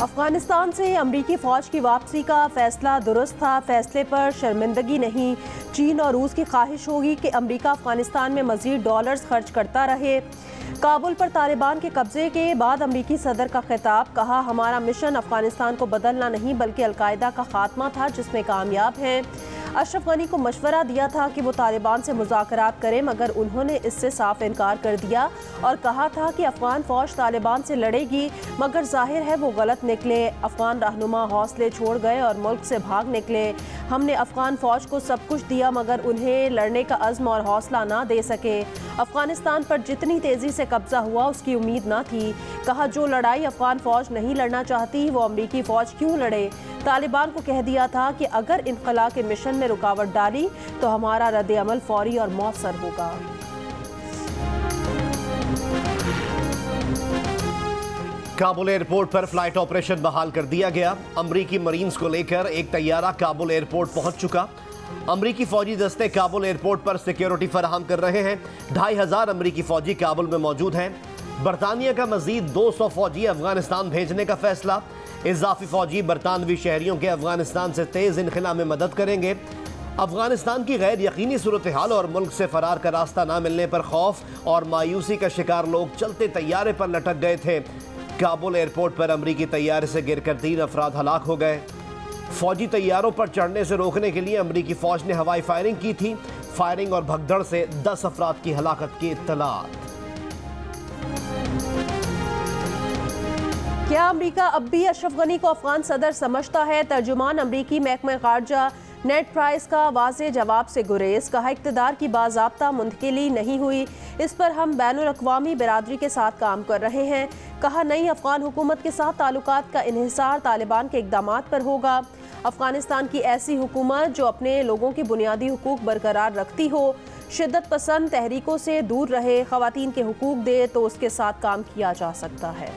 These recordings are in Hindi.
अफगानिस्तान से अमरीकी फ़ौज की वापसी का फैसला दुरुस्त था। फैसले पर शर्मिंदगी नहीं। चीन और रूस की ख्वाहिश होगी कि अमरीका अफगानिस्तान में मज़ीद डॉलर्स खर्च करता रहे। काबुल पर तालिबान के कब्जे के बाद अमरीकी सदर का खिताब, कहा हमारा मिशन अफगानिस्तान को बदलना नहीं बल्कि अलकायदा का खात्मा था जिसमें कामयाब हैं। अशरफ गनी को मशवरा दिया था कि वो तालिबान से मुज़ाकरात करें मगर उन्होंने इससे साफ इनकार कर दिया और कहा था कि अफगान फ़ौज तालिबान से लड़ेगी, मगर जाहिर है वो गलत निकले। अफगान रहनुमा हौसले छोड़ गए और मुल्क से भाग निकले। हमने अफगान फ़ौज को सब कुछ दिया मगर उन्हें लड़ने का अज़्म और हौसला ना दे सके। अफगानिस्तान पर जितनी तेज़ी से कब्जा हुआ उसकी उम्मीद ना थी। कहा जो लड़ाई अफगान फ़ौज नहीं लड़ना चाहती वो अमरीकी फ़ौज क्यों लड़े। तालिबान को कह दिया था कि अगर इनक़ला के मिशन में रुकावट डाली तो हमारा रद्द-ए-अमल फौरी और मौसर होगा। काबुल एयरपोर्ट पर फ्लाइट ऑपरेशन बहाल कर दिया गया। अमरीकी मरीन्स को लेकर एक तैयारा काबुल एयरपोर्ट पहुंच चुका। अमरीकी फौजी दस्ते काबुल एयरपोर्ट पर सिक्योरिटी फराहम कर रहे हैं। 2500 अमरीकी फौजी काबुल में मौजूद हैं। बरतानिया का मजीद 200 फौजी अफगानिस्तान भेजने का फैसला। इजाफी फौजी बरतानवी शहरियों के अफगानिस्तान से तेज इनखला में मदद करेंगे। अफगानिस्तान की गैर यकीनी सूरत हाल और मुल्क से फरार का रास्ता न मिलने पर खौफ और मायूसी का शिकार लोग चलते तैयारे पर लटक गए थे। काबुल एयरपोर्ट पर अमरीकी तैयारे से गिरकर 3 अफराद हलाक हो गए। फौजी तैयारों पर चढ़ने से रोकने के लिए अमरीकी फौज ने हवाई फायरिंग की थी। फायरिंग और भगदड़ से 10 अफराद की हलाकत की इत्तलात। क्या अमरीका अब भी अशरफ गनी को अफगान सदर समझता है? तर्जुमान अमरीकी महकमा खारजा नेड प्राइस का वाज़े जवाब से गुरेज। कहा इक़्तिदार की बाज़ाब्ता मुंतकिली नहीं हुई, इस पर हम बैनुल-अक़वामी बिरादरी के साथ काम कर रहे हैं। कहा नई अफगान हुकूमत के साथ ताल्लुकात का इन्हिसार तालिबान के इक़दामात पर होगा। अफगानिस्तान की ऐसी हुकूमत जो अपने लोगों की बुनियादी हुकूक बरकरार रखती हो, शिद्दत पसंद तहरीकों से दूर रहे, ख़वातीन के हुकूक दे तो उसके साथ काम किया जा सकता है।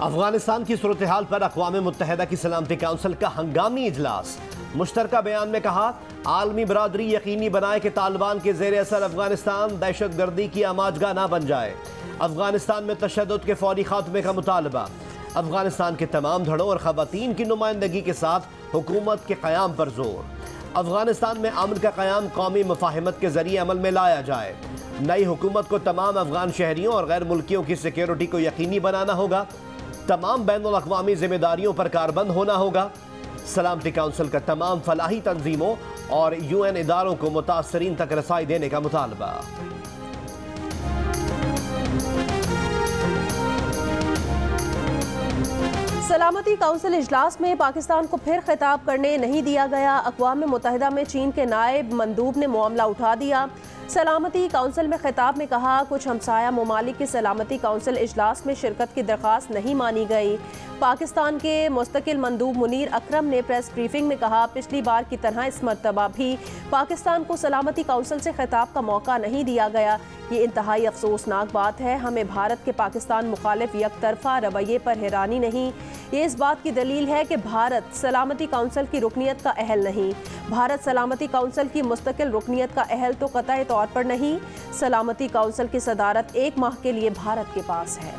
अफगानिस्तान की सूरत हाल पर अक़वाम मुत्तहिदा की सलामती काउंसिल का हंगामी इजलास। मुश्तरका बयान में कहा आलमी बरादरी यकीनी बनाए कि तालिबान के ज़ेर असर अफगानिस्तान दहशत गर्दी की आमाजगाह ना बन जाए। अफगानिस्तान में तशद्दुद के फौरी खात्मे का मुतालबा। अफगानिस्तान के तमाम धड़ों और ख़वातीन की नुमाइंदगी के साथ हुकूमत के क़याम पर जोर। अफगानिस्तान में अमन का क़याम कौमी मुफाहिमत के ज़रिए अमल में लाया जाए। नई हुकूमत को तमाम अफगान शहरियों और गैर मुल्कियों की सिक्योरिटी को यकीनी बनाना होगा। तमाम बैनुल-अक़वामी जिम्मेदारियों पर कारबंद होना होगा। सलामती काउंसिल का तमाम फलाही तंजीमों और UN इदारों को मुतासरीन तक रसाई देने का मुतालबा। सलामती काउंसिल इजलास में पाकिस्तान को फिर खिताब करने नहीं दिया गया। अक़वाम मुत्तहिदा में चीन के नायब मंदूब ने मामला उठा दिया। सलामती काउंसिल में खिताब में कहा कुछ हमसाया ममालिक की सलामती काउंसिल इजलास में शिरकत की दरख्वास्त नहीं मानी गई। पाकिस्तान के मुस्तकिल मंदूब मुनीर अकरम ने प्रेस ब्रीफिंग में कहा पिछली बार की तरह इस मरतबा भी पाकिस्तान को सलामती काउंसिल से खिताब का मौका नहीं दिया गया। ये इंतहाई अफसोसनाक बात है। हमें भारत के पाकिस्तान मुखालिफ यकतरफा रवैये पर हैरानी नहीं। ये इस बात की दलील है कि भारत सलामती काउंसिल की रुकनीत का अहल नहीं। भारत सलामती काउंसिल की मुस्तकिल रुकनीत का अहल तो कतई तौर पर नहीं। सलामती काउंसिल की सदारत 1 माह के लिए भारत के पास है।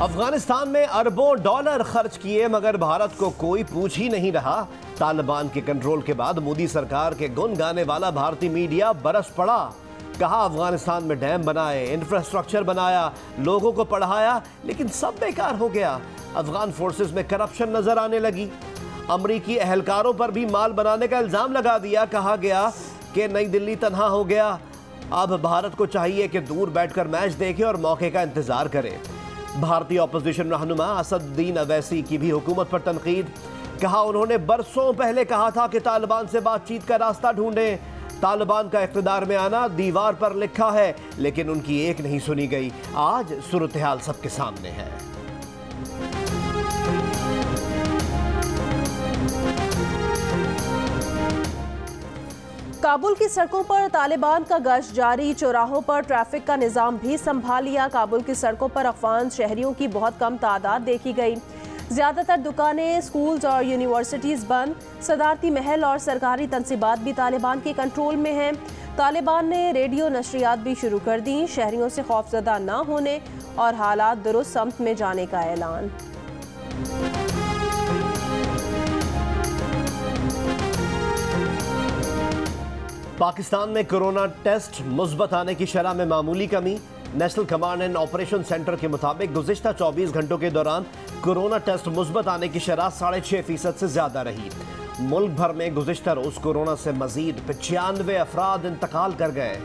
अफगानिस्तान में अरबों डॉलर खर्च किए मगर भारत को कोई पूछ ही नहीं रहा। तालिबान के कंट्रोल के बाद मोदी सरकार के गुण गाने वाला भारतीय मीडिया बरस पड़ा। कहा अफगानिस्तान में डैम बनाए, इंफ्रास्ट्रक्चर बनाया, लोगों को पढ़ाया, लेकिन सब बेकार हो गया। अफगान फोर्सेस में करप्शन नजर आने लगी। अमरीकी अहलकारों पर भी माल बनाने का इल्जाम लगा दिया। कहा गया कि नई दिल्ली तन्हा हो गया। अब भारत को चाहिए कि दूर बैठकर मैच देखे और मौके का इंतजार करे। भारतीय अपोजिशन रहनुमा असदुद्दीन अवैसी की भी हुकूमत पर तनकीद। कहा उन्होंने बरसों पहले कहा था कि तालिबान से बातचीत का रास्ता ढूंढें। तालिबान का इक़्तिदार में आना दीवार पर लिखा है, लेकिन उनकी एक नहीं सुनी गई। आज सूरत हाल सबके सामने है। काबुल की सड़कों पर तालिबान का गश्त जारी। चौराहों पर ट्रैफिक का निज़ाम भी संभाल लिया। काबुल की सड़कों पर अफगान शहरियों की बहुत कम तादाद देखी गई। ज़्यादातर दुकानें, स्कूल्स और यूनिवर्सिटीज़ बंद। सदारती महल और सरकारी तनसीबात भी तालिबान के कंट्रोल में हैं। तालिबान ने रेडियो नशरियात भी शुरू कर दी। शहरियों से खौफजदा न होने और हालात दुरुस्त समत में जाने का ऐलान। पाकिस्तान में कोरोना टेस्ट मुस्बत आने की शरह में मामूली कमी। National command and operation centre के मुताबिक गुज़िश्ता 24 घंटों के दौरान कोरोना टेस्ट मुस्बत आने की शरह 6.5% से ज्यादा रही। मुल्क भर में गुज़िश्ता रोज कोरोना से मजीद 95 अफराद इंतकाल कर गए।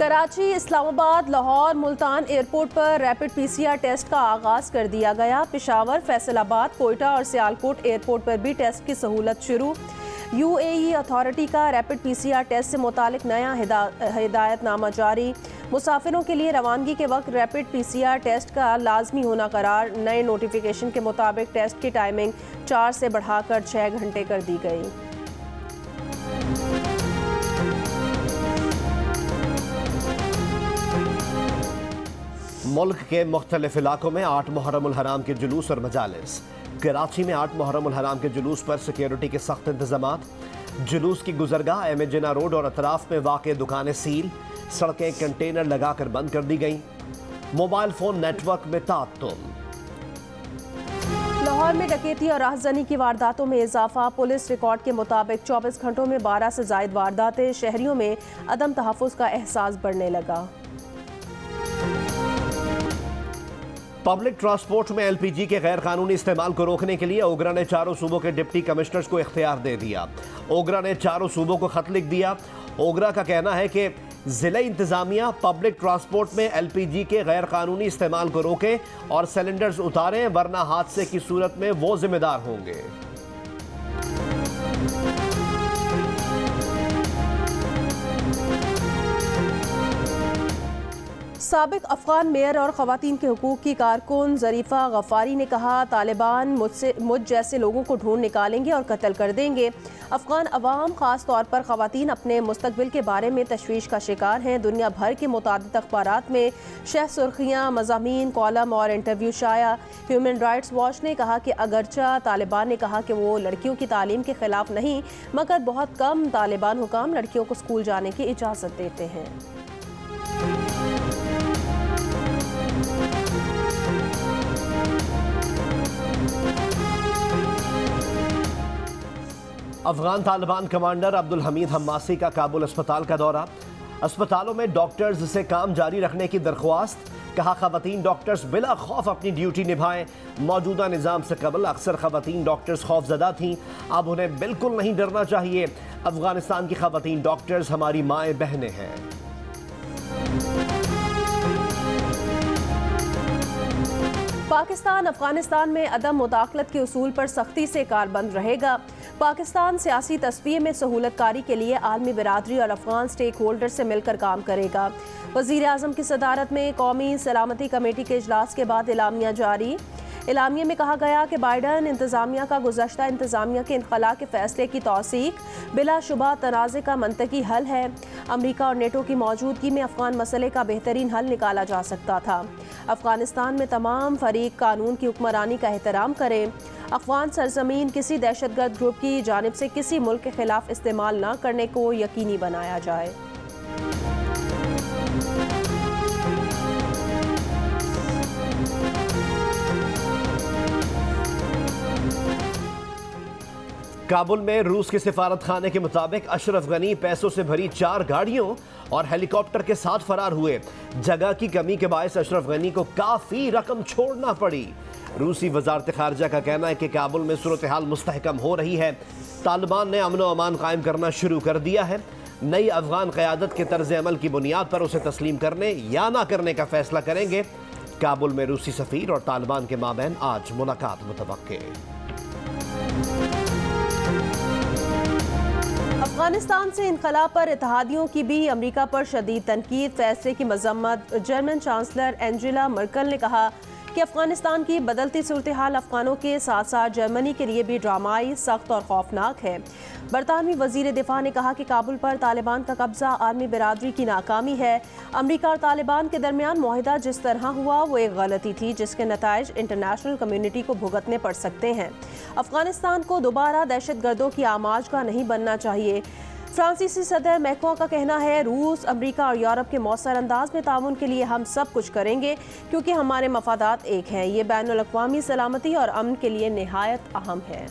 कराची, इस्लामाबाद, लाहौर, मुल्तान एयरपोर्ट पर रैपिड PCR टेस्ट का आगाज़ कर दिया गया। पेशावर, फैसलाबाद, कोयटा और सियालकोट एयरपोर्ट पर भी टेस्ट की सहूलत शुरू। UAE अथॉरिटी का रैपिड PCR टेस्ट से मुतालिक नया हिदायतनामा जारी। मुसाफिरों के लिए रवानगी के वक्त रैपिड PCR टेस्ट का लाजमी होना करार। नए नोटिफिकेशन के मुताबिक टेस्ट की टाइमिंग 4 से बढ़ाकर 6 घंटे कर दी गई। मुल्क के मुख्तलिफ इलाकों में 8 मुहर्रमुल हराम के जुलूस और मजालिस। कराची में 8 मुहर्रमुल हराम के जुलूस पर सिक्योरिटी के सख्त इंतजामात। जुलूस की गुजरगाह एम ए जिन्ना रोड और अतराफ में वाक़ दुकानें सील। सड़कें कंटेनर लगाकर बंद कर दी गई। मोबाइल फोन नेटवर्क में तात्तुल। लाहौर में डकैती और राहज़नी की वारदातों में इजाफा। पुलिस रिकॉर्ड के मुताबिक 24 घंटों में 12 से ज़ायद वारदातें। शहरियों में अदम तहफ़्फ़ुज़ का एहसास बढ़ने लगा। पब्लिक ट्रांसपोर्ट में LPG के गैर कानूनी इस्तेमाल को रोकने के लिए ओगरा ने 4 सूबों के डिप्टी कमिश्नर्स को इख्तियार दे दिया। ओगरा ने 4 सूबों को खत लिख दिया। ओगरा का कहना है कि जिला इंतजामिया पब्लिक ट्रांसपोर्ट में LPG के गैर कानूनी इस्तेमाल को रोके और सिलेंडर्स उतारें, वरना हादसे की सूरत में वो जिम्मेदार होंगे। साबिक अफगान मेयर और ख़वातीन के हुकूक की कारकुन ज़रीफ़ा गफ़ारी ने कहा, तालिबान मुझ जैसे लोगों को ढूंढ निकालेंगे और कत्ल कर देंगे। अफगान अवाम ख़ास तौर पर ख़वातीन अपने मुस्तकबिल के बारे में तशवीश का शिकार हैं। दुनिया भर के मुतादिद अखबारात में शह सुर्खियाँ, मज़ामीन, कॉलम और इंटरव्यू शाया। ह्यूमन राइट्स वॉच ने कहा कि अगरचा तालिबान ने कहा कि वो लड़कियों की तालीम के ख़िलाफ़ नहीं, मगर बहुत कम तालिबान हुकाम लड़कियों को स्कूल जाने की इजाज़त देते हैं। अफगान तालिबान कमांडर अब्दुल हमीद हम्मासी का काबुल अस्पताल का दौरा। अस्पतालों में डॉक्टर्स से काम जारी रखने की दरख्वास्त। कहा, खवातीन डॉक्टर्स बिला खौफ अपनी ड्यूटी निभाएं। मौजूदा निज़ाम से कबल अक्सर खवातीन डॉक्टर्स खौफजदा थीं, अब उन्हें बिल्कुल नहीं डरना चाहिए। अफगानिस्तान की खवातीन डॉक्टर्स हमारी माएँ बहनें हैं। पाकिस्तान अफगानिस्तान में अदम मुदाखलत के उसूल पर सख्ती से कारबंद रहेगा। पाकिस्तान सियासी तस्वीर में सहूलतकारी के लिए आलमी बिरादरी और अफगान स्टेक होल्डर से मिलकर काम करेगा। वज़ीर आज़म की सदारत में कौमी सलामती कमेटी के इजलास के बाद एलामिया जारी। एलामिया में कहा गया कि बाइडन इंतज़ामिया का गुज़श्ता इंतज़ामिया के इनखला के फैसले की तौसीक बिलाशुबा तनाज़े का मंतकी हल है। अमरीका और नेटो की मौजूदगी में अफगान मसले का बेहतरीन हल निकाला जा सकता था। अफगानिस्तान में तमाम फरीक कानून की हुक्मरानी का एहतराम करें। अफगान सरजमीन किसी दहशतगर्द ग्रुप की जानिब से किसी मुल्क के खिलाफ इस्तेमाल न करने को यकीनी बनाया जाए। काबुल में रूस के सिफारत खाने के मुताबिक अशरफ गनी पैसों से भरी 4 गाड़ियों और हेलीकॉप्टर के साथ फरार हुए। जगह की कमी के बायस अशरफ गनी को काफी रकम छोड़ना पड़ी। रूसी वजारत खारजा का कहना है कि काबुल में सूरत हाल मुस्तहकम हो रही है। तालिबान ने अमन व अमान कायम करना शुरू कर दिया है। नई अफगान क़यादत के तर्ज अमल की बुनियाद पर उसे तस्लीम करने या ना करने का फैसला करेंगे। काबुल में रूसी सफ़ीर और तालिबान के माबैन आज मुलाकात मुतवक्के। अफगानिस्तान से इनकला पर इत्तेहादियों की भी अमरीका पर शदीद तनकीद। फैसले की मजम्मत। जर्मन चांसलर एंजेला मर्कल ने कहा कि अफगानिस्तान की बदलती सूरत हाल अफगानों के साथ साथ जर्मनी के लिए भी ड्रामाई, सख्त और खौफनाक है। बरतानवी वजीर दिफा ने कहा कि काबुल पर तालिबान का कब्जा आर्मी बिरादरी की नाकामी है। अमरीका और तालिबान के दरमियान मुआहिदा जिस तरह हुआ वो एक गलती थी जिसके नताइज इंटरनेशनल कम्युनिटी को भुगतने पड़ सकते हैं। अफगानिस्तान को दोबारा दहशतगर्दों की आमाज का नहीं बनना चाहिए। फ्रांसीसी सदर मैक्रों का कहना है, रूस, अमेरिका और यूरोप के मौसर अंदाज में ताउन के लिए हम सब कुछ करेंगे क्योंकि हमारे मफादात एक हैं। ये बैनुल अक़वामी सलामती और अमन के लिए निहायत अहम है।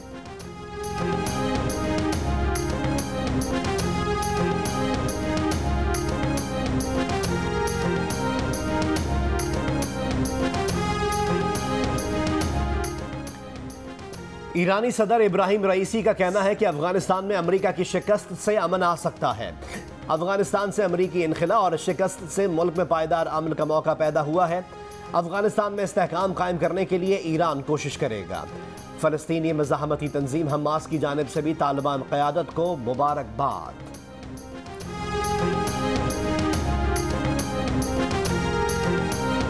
ईरानी सदर इब्राहिम रईसी का कहना है कि अफगानिस्तान में अमेरिका की शिकस्त से अमन आ सकता है। अफगानिस्तान से अमेरिकी इनखिला और शिकस्त से मुल्क में पायदार अमन का मौका पैदा हुआ है। अफगानिस्तान में इस्तेहकाम कायम करने के लिए ईरान कोशिश करेगा। फ़लस्तीनी मज़ाहमती तंजीम हमास की जानिब से भी तालिबान क़यादत को मुबारकबाद।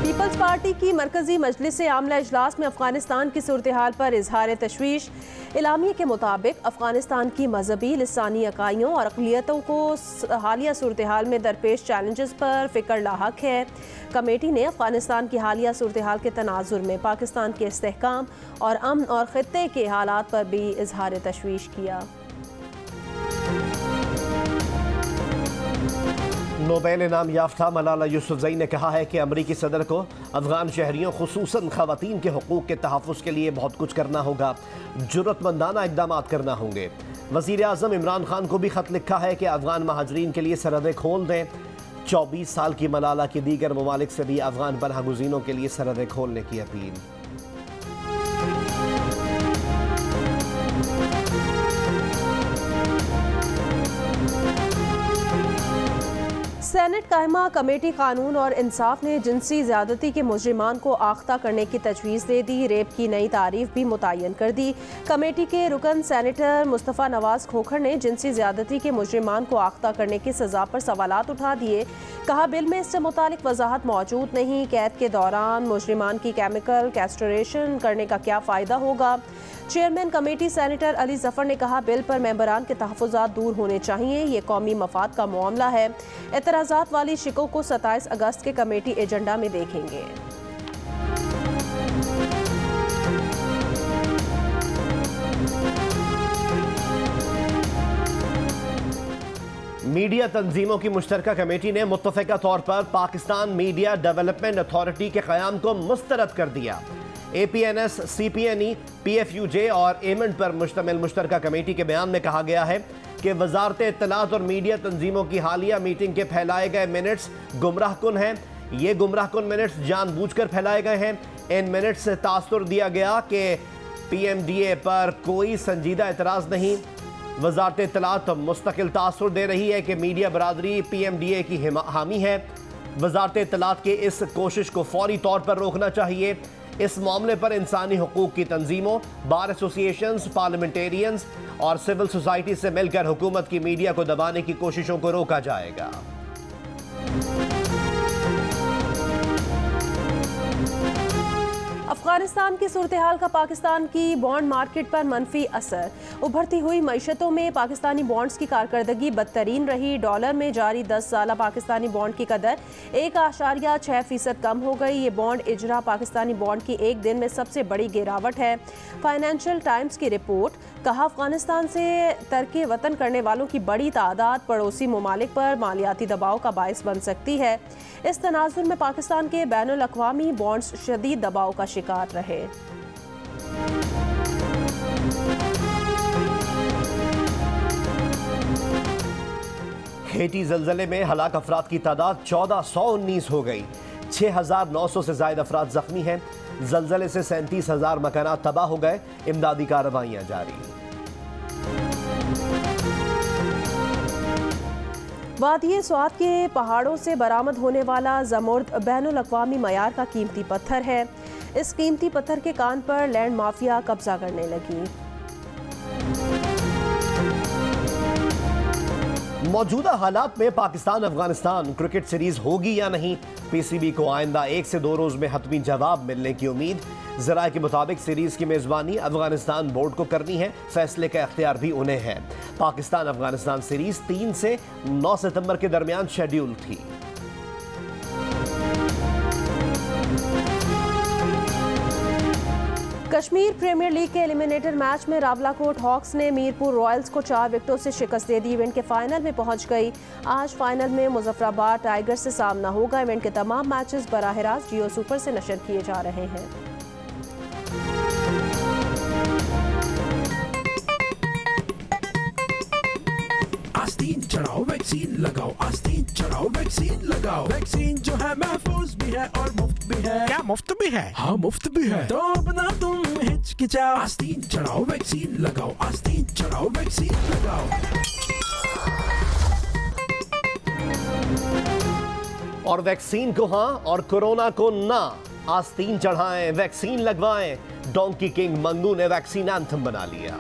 पीपल्स पार्टी की मरकजी मजलिस आमला इजलास में अफगानिस्तान की सूरत हाल पर इजहार तशवीश। इलामिया के मुताबिक अफगानिस्तान की मजहबी लिसानी इकाइयों और अक़लियतों को हालिया सूरत हाल में दरपेश चैलेंजेस पर फ़िक्र लाहक है। कमेटी ने अफगानिस्तान की हालिया सूरत हाल के तनाजुर में पाकिस्तान के इस्तेहकाम और अमन और ख़ित्ते के हालात पर भी इजहार तशवीश किया। नोबेल इनाम याफ्ता मलाला यूसुफ़ज़ई ने कहा है कि अमरीकी सदर को अफ़गान शहरियों ख़ुसूसन ख़वातीन के हुकूक़ के तहफ़्फ़ुज़ के लिए बहुत कुछ करना होगा, जुर्रतमंदाना इक़दामात करना होंगे। वज़ीर आज़म इमरान खान को भी ख़त लिखा है कि अफ़गान महाजरीन के लिए सरहदें खोल दें। 24 साल की मलाला की दीगर ममालिक से भी अफ़गान पनाह गुज़ीनों के लिए सरहदें खोलने की अपील। सेनेट कायमा कमेटी कानून और इंसाफ ने जिनसी ज़्यादती के मुजरिमान को आख्ता करने की तजवीज़ दे दी। रेप की नई तारीफ भी मुतय्यन कर दी। कमेटी के रुकन सेनेटर मुस्तफ़ा नवाज खोखर ने जिनसी ज़्यादती के मुजरिमान को आख्ता करने की सज़ा पर सवालात उठा दिए। कहा, बिल में इससे मुतालिक वजाहत मौजूद नहीं। कैद के दौरान मुजरिमान की केमिकल कैस्ट्रेशन करने का क्या फ़ायदा होगा। Chairman committee senator Ali Zafar ने कहा, बिल पर मेंबरान के तहफ़्फ़ुज़ात दूर होने चाहिए। ये कौमी मफाद का मामला है। एतराज़ात वाली शिकों को 27 अगस्त के कमेटी एजेंडा में देखेंगे। मीडिया तंजीमों की मुश्तरका कमेटी ने मुत्तफ़िका तौर पर पाकिस्तान मीडिया डेवलपमेंट अथॉरिटी के क़याम को मुस्तरद कर दिया। APNS, CPNE, PFUJ और एमेंट पर मुश्तमिल मुश्तरका कमेटी के बयान में कहा गया है कि वजारत इत्तलात और मीडिया तंजीमों की हालिया मीटिंग के फैलाए गए मिनट्स गुमराहकुन हैं। ये गुमराहकुन मिनट्स जानबूझकर फैलाए गए हैं। इन मिनट्स से तासुर दिया गया कि PMDA पर कोई संजीदा एतराज़ नहीं। वजारत इत्तलात मुस्तकिल तासुर दे रही है कि मीडिया बरादरी PMDA की हामी है। वजारत इत्तलात की इस कोशिश को फौरी तौर पर रोकना चाहिए। इस मामले पर इंसानी हुकूक की तंजीमों, बार एसोसिएशंस, पार्लियामेंटेरियंस और सिविल सोसाइटी से मिलकर हुकूमत की मीडिया को दबाने की कोशिशों को रोका जाएगा। अफगानिस्तान की सूरत हाल का पाकिस्तान की बॉन्ड मार्केट पर मनफी असर। उभरती हुई मईशतों में पाकिस्तानी बॉन्ड्स की कारकर्दगी बदतरीन रही। डॉलर में जारी 10 साला पाकिस्तानी बॉन्ड की कदर 1.6% कम हो गई। ये बॉन्ड इजरा पाकिस्तानी बॉन्ड की एक दिन में सबसे बड़ी गिरावट है। फाइनेंशियल टाइम्स की रिपोर्ट। कहा, अफगानिस्तान से तर्के वतन करने वालों की बड़ी तादाद पड़ोसी ममालिक पर मालियाती दबाव का बायस बन सकती है। इस तनाजुर में पाकिस्तान के बैनुल अक़वामी बॉन्ड्स शदीद दबाव का शिकार रहे। हेटी ज़लज़ले में हलाक अफराद की तादाद 1419 हो गई। 6900 से ज़ायद अफराद जख्मी हैं। ज़लज़ले से 37,000 मकानात तबाह हो गए। इमदादी कार्रवाइयाँ जारी। वादिये स्वात के पहाड़ों से बरामद होने वाला ज़मुर्द बैनुल अक़वामी मयार का कीमती पत्थर है। इस कीमती पत्थर के कान पर लैंड माफिया कब्जा करने लगी। मौजूदा हालात में पाकिस्तान अफगानिस्तान क्रिकेट सीरीज होगी या नहीं, पीसीबी को आइंदा 1 से 2 रोज में हतमी जवाब मिलने की उम्मीद। जराये के मुताबिक सीरीज की मेजबानी अफगानिस्तान बोर्ड को करनी है, फैसले का इख्तियार भी उन्हें है। पाकिस्तान अफगानिस्तान सीरीज 3 से 9 सितंबर के दरमियान शेड्यूल थी। कश्मीर प्रीमियर लीग के एलिमिनेटर मैच में रावलाकोट हॉक्स ने मीरपुर रॉयल्स को 4 विकेटों से शिकस्त दे दी। इवेंट के फाइनल में पहुंच गई। आज फाइनल में मुजफ्फराबाद टाइगर्स से सामना होगा। इवेंट के तमाम मैचेस बराह रास्त जियो सुपर से नशर किए जा रहे हैं। आस्तीन चढ़ाओ वैक्सीन लगाओ, आस्तीन चढ़ाओ वैक्सीन लगाओ। वैक्सीन जो है महफूज भी है और मुफ्त भी है। क्या मुफ्त भी है? हाँ मुफ्त भी है, तो अपना तुम हिचकिचाओ। आस्तीन चढ़ाओ वैक्सीन लगाओ, आस्तीन चढ़ाओ वैक्सीन लगाओ। और वैक्सीन को हाँ और कोरोना को ना, आस्तीन चढ़ाएं, वैक्सीन लगवाएं। डोंकी किंग मंगू ने वैक्सीन एंथम बना लिया।